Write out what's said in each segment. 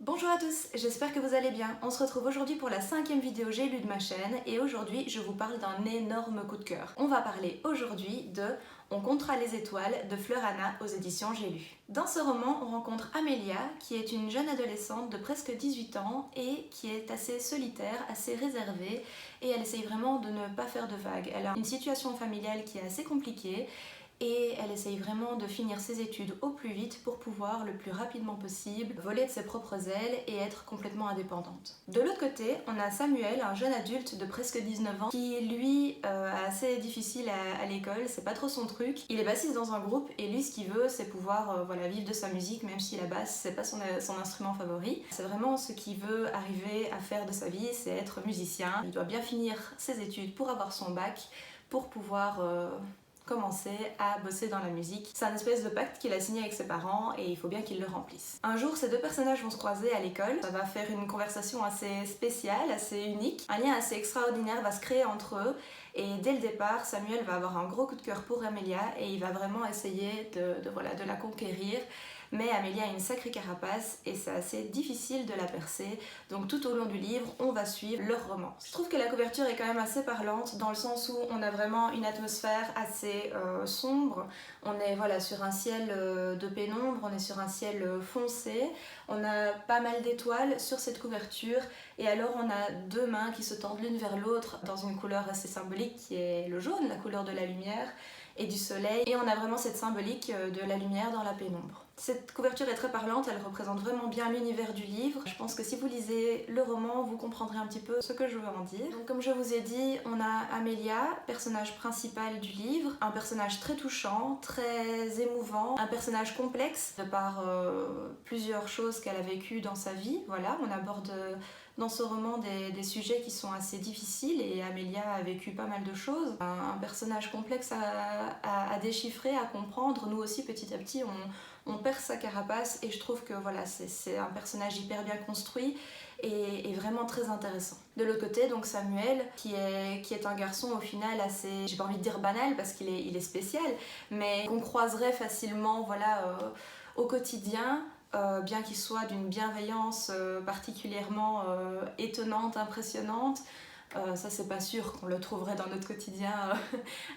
Bonjour à tous, j'espère que vous allez bien. On se retrouve aujourd'hui pour la 5e vidéo J'ai lu de ma chaîne et aujourd'hui je vous parle d'un énorme coup de cœur. On va parler aujourd'hui de On comptera les étoiles de Fleur Anna aux éditions J'ai lu. Dans ce roman, on rencontre Amélia qui est une jeune adolescente de presque 18 ans et qui est assez solitaire, assez réservée et elle essaye vraiment de ne pas faire de vagues. Elle a une situation familiale qui est assez compliquée et elle essaye vraiment de finir ses études au plus vite pour pouvoir le plus rapidement possible voler de ses propres ailes et être complètement indépendante. De l'autre côté, on a Samuel, un jeune adulte de presque 19 ans qui lui est assez difficile à l'école, c'est pas trop son truc. Il est bassiste dans un groupe et lui ce qu'il veut c'est pouvoir vivre de sa musique même si la basse c'est pas son instrument favori. C'est vraiment ce qu'il veut arriver à faire de sa vie, c'est être musicien. Il doit bien finir ses études pour avoir son bac, pour pouvoir commencer à bosser dans la musique. C'est un espèce de pacte qu'il a signé avec ses parents et il faut bien qu'il le remplisse. Un jour, ces deux personnages vont se croiser à l'école. Ça va faire une conversation assez spéciale, assez unique. Un lien assez extraordinaire va se créer entre eux et dès le départ, Samuel va avoir un gros coup de cœur pour Amélia et il va vraiment essayer de la conquérir. Mais Amélia a une sacrée carapace et c'est assez difficile de la percer. Donc tout au long du livre, on va suivre leur romance. Je trouve que la couverture est quand même assez parlante dans le sens où on a vraiment une atmosphère assez sombre. On est sur un ciel de pénombre, on est sur un ciel foncé. On a pas mal d'étoiles sur cette couverture et alors on a deux mains qui se tendent l'une vers l'autre dans une couleur assez symbolique qui est le jaune, la couleur de la lumière et du soleil, et on a vraiment cette symbolique de la lumière dans la pénombre. Cette couverture est très parlante, elle représente vraiment bien l'univers du livre. Je pense que si vous lisez le roman, vous comprendrez un petit peu ce que je veux en dire. Donc comme je vous ai dit, on a Amélia, personnage principal du livre, un personnage très touchant, très émouvant, un personnage complexe de par plusieurs choses qu'elle a vécues dans sa vie. Voilà, on aborde dans ce roman des sujets qui sont assez difficiles et Amélia a vécu pas mal de choses. Un personnage complexe à déchiffrer, à comprendre. Nous aussi petit à petit on perce sa carapace et je trouve que voilà, c'est un personnage hyper bien construit et vraiment très intéressant. De l'autre côté, donc Samuel, qui est un garçon au final assez, j'ai pas envie de dire banal parce qu'il est spécial, mais qu'on croiserait facilement au quotidien. Bien qu'il soit d'une bienveillance particulièrement étonnante, impressionnante. Ça c'est pas sûr qu'on le trouverait dans notre quotidien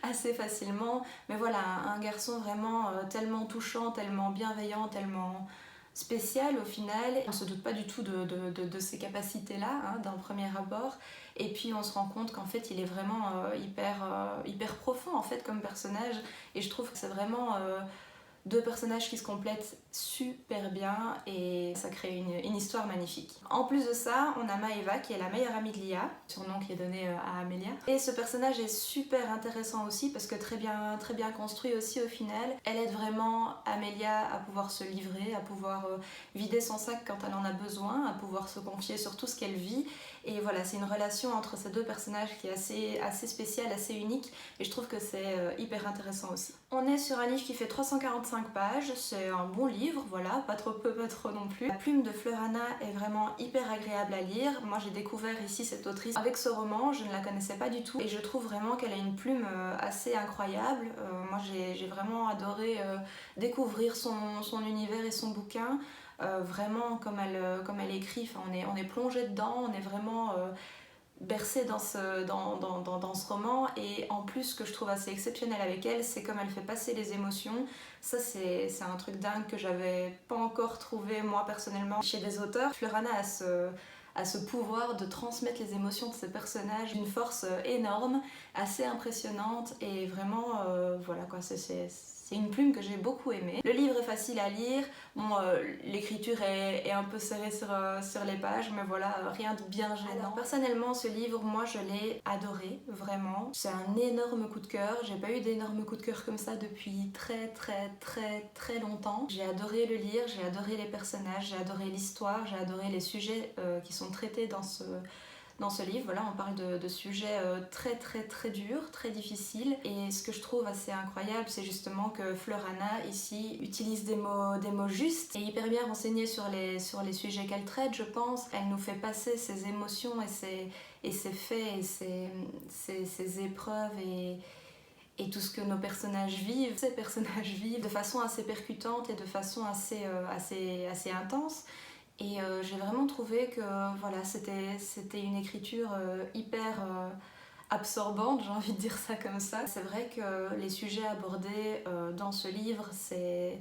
assez facilement, mais voilà, un garçon vraiment tellement touchant, tellement bienveillant, tellement spécial au final. On se doute pas du tout de ces capacités-là d'un premier abord, et puis on se rend compte qu'en fait il est vraiment hyper profond en fait comme personnage, et je trouve que c'est vraiment deux personnages qui se complètent super bien et ça crée une histoire magnifique. En plus de ça, on a Maeva qui est la meilleure amie de Lia, surnom qui est donné à Amélia. Et ce personnage est super intéressant aussi parce que très bien construit aussi au final. Elle aide vraiment Amélia à pouvoir se livrer, à pouvoir vider son sac quand elle en a besoin, à pouvoir se confier sur tout ce qu'elle vit. Et voilà, c'est une relation entre ces deux personnages qui est assez spéciale, assez unique, et je trouve que c'est hyper intéressant aussi. On est sur un livre qui fait 345 pages, c'est un bon livre, voilà, pas trop peu, pas trop non plus. La plume de Fleur Anna est vraiment hyper agréable à lire. Moi j'ai découvert ici cette autrice avec ce roman, je ne la connaissais pas du tout, et je trouve vraiment qu'elle a une plume assez incroyable. Moi j'ai vraiment adoré découvrir son univers et son bouquin. Vraiment comme elle écrit, on est plongé dedans, on est vraiment bercé dans ce roman, et en plus ce que je trouve assez exceptionnel avec elle, c'est comme elle fait passer les émotions. Ça c'est un truc dingue que j'avais pas encore trouvé moi personnellement chez des auteurs. Fleur Anna a ce pouvoir de transmettre les émotions de ses personnages d'une force énorme, assez impressionnante, et vraiment voilà quoi, c'est une plume que j'ai beaucoup aimée. Le livre est facile à lire, bon, l'écriture est un peu serrée sur les pages, mais voilà, rien de bien gênant. Alors, personnellement, ce livre, moi je l'ai adoré, vraiment. C'est un énorme coup de cœur, j'ai pas eu d'énorme coup de cœur comme ça depuis très longtemps. J'ai adoré le lire, j'ai adoré les personnages, j'ai adoré l'histoire, j'ai adoré les sujets qui sont traités dans ce livre. Voilà, on parle de sujets très durs, très difficiles, et ce que je trouve assez incroyable, c'est justement que Fleur Anna ici utilise des mots justes et hyper bien renseignés sur les sujets qu'elle traite, je pense. Elle nous fait passer ses émotions et ses faits et ses épreuves et tout ce que nos personnages vivent, ces personnages vivent de façon assez percutante et de façon assez intense. Et j'ai vraiment trouvé que voilà, c'était une écriture hyper absorbante, j'ai envie de dire ça comme ça. C'est vrai que les sujets abordés dans ce livre, c'est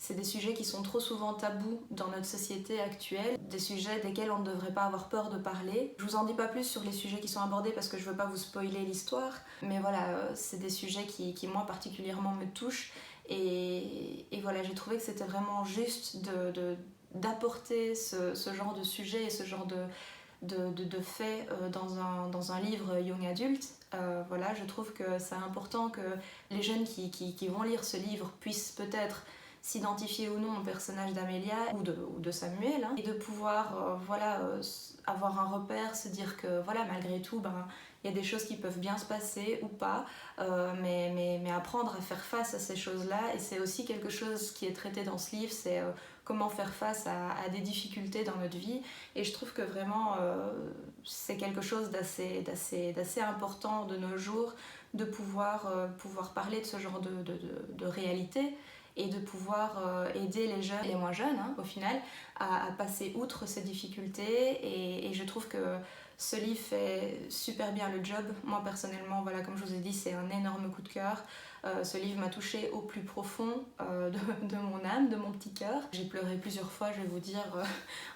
des sujets qui sont trop souvent tabous dans notre société actuelle, des sujets desquels on ne devrait pas avoir peur de parler. Je vous en dis pas plus sur les sujets qui sont abordés parce que je veux pas vous spoiler l'histoire, mais voilà, c'est des sujets qui moi particulièrement me touchent et voilà, j'ai trouvé que c'était vraiment juste d'apporter ce genre de sujet et ce genre de faits dans un livre young adulte. Voilà, je trouve que c'est important que les jeunes qui vont lire ce livre puissent peut-être s'identifier ou non au personnage d'Amélia ou de Samuel, hein, et de pouvoir voilà, avoir un repère, se dire que voilà, malgré tout, ben, il y a des choses qui peuvent bien se passer ou pas, mais apprendre à faire face à ces choses-là. Et c'est aussi quelque chose qui est traité dans ce livre, c'est comment faire face à des difficultés dans notre vie. Et je trouve que vraiment c'est quelque chose d'assez important de nos jours, de pouvoir parler de ce genre de réalité et de pouvoir aider les jeunes et les moins jeunes, hein, au final, à passer outre ces difficultés. Et je trouve que ce livre fait super bien le job. Moi personnellement, voilà, comme je vous ai dit, c'est un énorme coup de cœur. Ce livre m'a touchée au plus profond de mon âme, de mon petit cœur. J'ai pleuré plusieurs fois, je vais vous dire,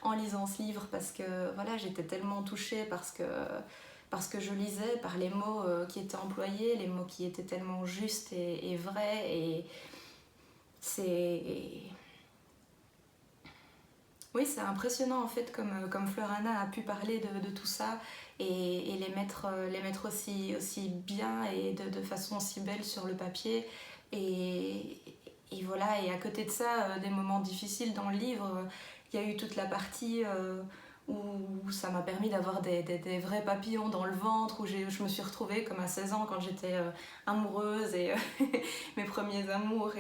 en lisant ce livre parce que voilà, j'étais tellement touchée parce que je lisais par les mots qui étaient employés, les mots qui étaient tellement justes et vrais. Et c'est... Oui, c'est impressionnant en fait comme Fleurana a pu parler de tout ça et les mettre aussi bien et de façon aussi belle sur le papier. Et, et voilà, et à côté de ça, des moments difficiles dans le livre, il y a eu toute la partie où ça m'a permis d'avoir des vrais papillons dans le ventre, où je me suis retrouvée comme à 16 ans quand j'étais amoureuse et mes premiers amours.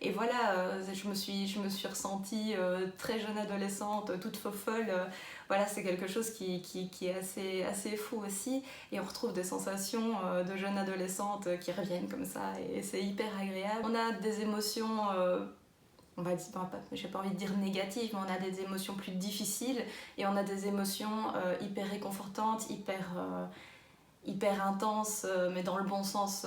Et voilà, je me suis ressentie très jeune adolescente, toute folle. Voilà, c'est quelque chose qui est assez fou aussi. Et on retrouve des sensations de jeune adolescente qui reviennent comme ça et c'est hyper agréable. On a des émotions... on va dire, j'ai pas envie de dire négatives, mais on a des émotions plus difficiles et on a des émotions hyper réconfortantes, hyper intenses, mais dans le bon sens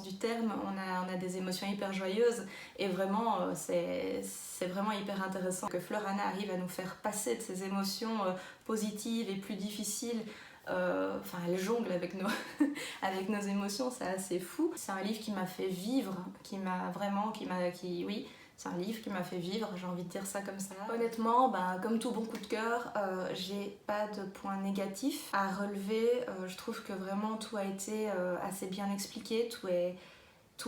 du terme. On a des émotions hyper joyeuses et vraiment, c'est vraiment hyper intéressant que Fleurana arrive à nous faire passer de ces émotions positives et plus difficiles. Enfin, elle jongle avec avec nos émotions, c'est assez fou. C'est un livre qui m'a fait vivre, oui, c'est un livre qui m'a fait vivre, j'ai envie de dire ça comme ça. Honnêtement, comme tout bon coup de cœur, j'ai pas de points négatifs à relever. Je trouve que vraiment tout a été assez bien expliqué, tout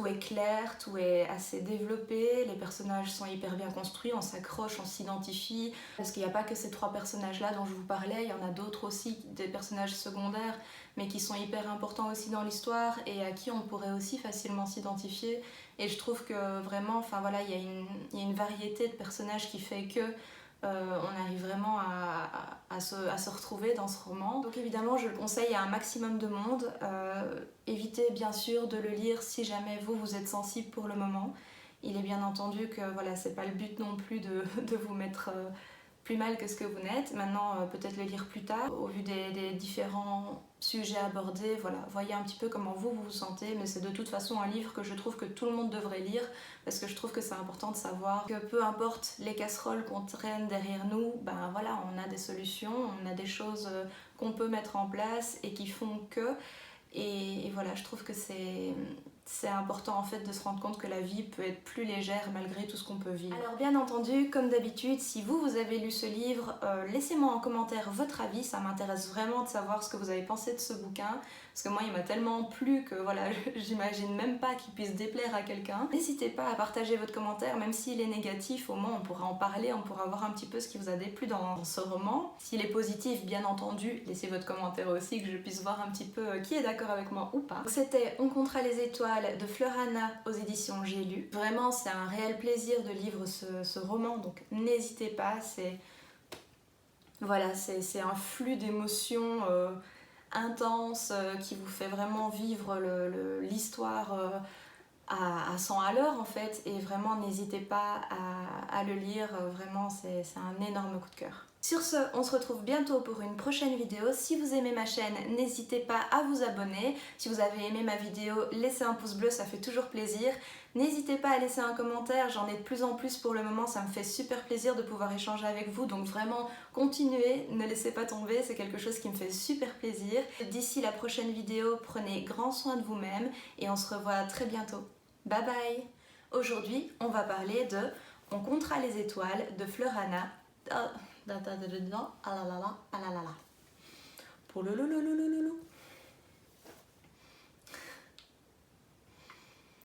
est clair, tout est assez développé, les personnages sont hyper bien construits, on s'accroche, on s'identifie. Parce qu'il n'y a pas que ces trois personnages-là dont je vous parlais, il y en a d'autres aussi, des personnages secondaires, mais qui sont hyper importants aussi dans l'histoire et à qui on pourrait aussi facilement s'identifier. Et je trouve que vraiment, enfin voilà, il y a une variété de personnages qui fait que on arrive vraiment à se retrouver dans ce roman. Donc évidemment, je le conseille à un maximum de monde. Évitez bien sûr de le lire si jamais vous êtes sensible pour le moment. Il est bien entendu que voilà, c'est pas le but non plus de vous mettre plus mal que ce que vous n'êtes. Maintenant, peut-être le lire plus tard. Au vu des différents sujets abordés, voilà, voyez un petit peu comment vous vous sentez, mais c'est de toute façon un livre que je trouve que tout le monde devrait lire, parce que je trouve que c'est important de savoir que peu importe les casseroles qu'on traîne derrière nous, ben voilà, on a des solutions, on a des choses qu'on peut mettre en place et qui font que... Et voilà, je trouve que c'est important en fait de se rendre compte que la vie peut être plus légère malgré tout ce qu'on peut vivre. Alors bien entendu, comme d'habitude, si vous avez lu ce livre, laissez-moi en commentaire votre avis, ça m'intéresse vraiment de savoir ce que vous avez pensé de ce bouquin, parce que moi il m'a tellement plu que voilà, j'imagine même pas qu'il puisse déplaire à quelqu'un. N'hésitez pas à partager votre commentaire, même s'il est négatif, au moins on pourra en parler, on pourra voir un petit peu ce qui vous a déplu dans ce roman. S'il est positif, bien entendu, laissez votre commentaire aussi, que je puisse voir un petit peu qui est d'accord avec moi ou pas. C'était On comptera les étoiles de Fleurana aux éditions J'ai lu. Vraiment, c'est un réel plaisir de lire ce roman, donc n'hésitez pas, voilà, c'est un flux d'émotions intense qui vous fait vraiment vivre l'histoire à 100 à l'heure en fait, et vraiment n'hésitez pas à le lire, vraiment c'est un énorme coup de cœur. Sur ce, on se retrouve bientôt pour une prochaine vidéo. Si vous aimez ma chaîne, n'hésitez pas à vous abonner. Si vous avez aimé ma vidéo, laissez un pouce bleu, ça fait toujours plaisir. N'hésitez pas à laisser un commentaire, j'en ai de plus en plus pour le moment, ça me fait super plaisir de pouvoir échanger avec vous, donc vraiment continuez, ne laissez pas tomber, c'est quelque chose qui me fait super plaisir. D'ici la prochaine vidéo, prenez grand soin de vous-même et on se revoit très bientôt. Bye bye! Aujourd'hui, on va parler de On comptera les étoiles de Fleur Anna. Ah là là là, ah là là là, ah là là là. Pour le